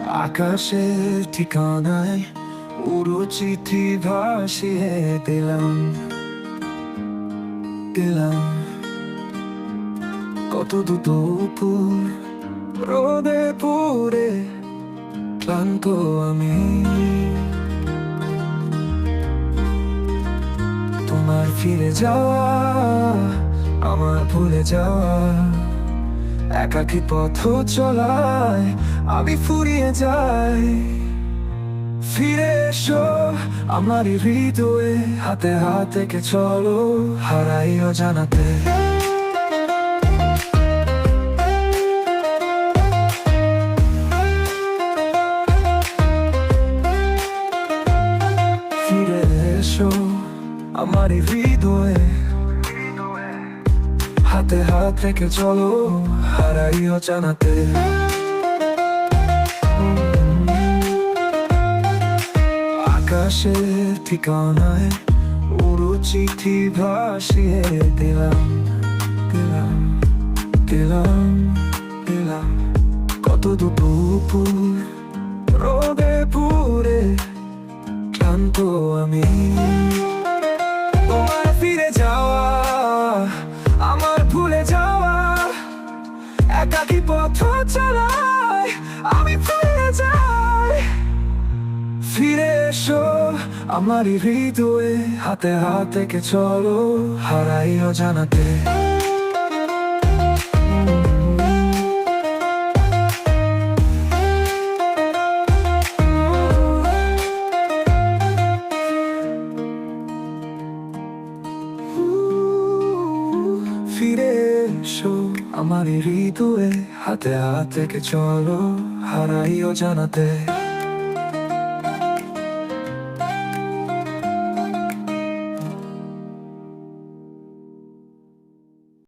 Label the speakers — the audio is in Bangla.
Speaker 1: আকাশের ঠিকানায় উড়ো চিঠি ভাসিয়ে দিলাম দিলাম কত দুপুর রোদে পুড়ে ক্লান্ত আমি। তোমার ফিরে যাওয়া আমার ভুলে যাওয়া, একাকী পথ চলায় আমি ফুরিয়ে যাই। ফিরে এসো আমার হৃদয়ে, হাতে হাত রেখে চলো হারাই অজানাতে। ফিরে এসো আমার হৃদয়ে, হাতে হাত রেখে চলো হারাই অজানাতে। আকাশের ঠিকানায় উড়ো চিঠি ভাসিয়ে দিলাম দিলাম দিলাম দিলাম কত দুপুর রোদে পুড়ে ক্লান্ত আমি। তোমার ফিরে যাওয়া আমার ভুলে যাওয়া, একাকী পথ চলায় আমি ফিরে যাই। ফিরে এসো আমার হৃদয়ে, হাতে হাত রেখে চলো হারাই অজানাতে। ফিরে এসো আমার হৃদয়ে, হাতে হাত রেখে চলো হারাই অজানাতে।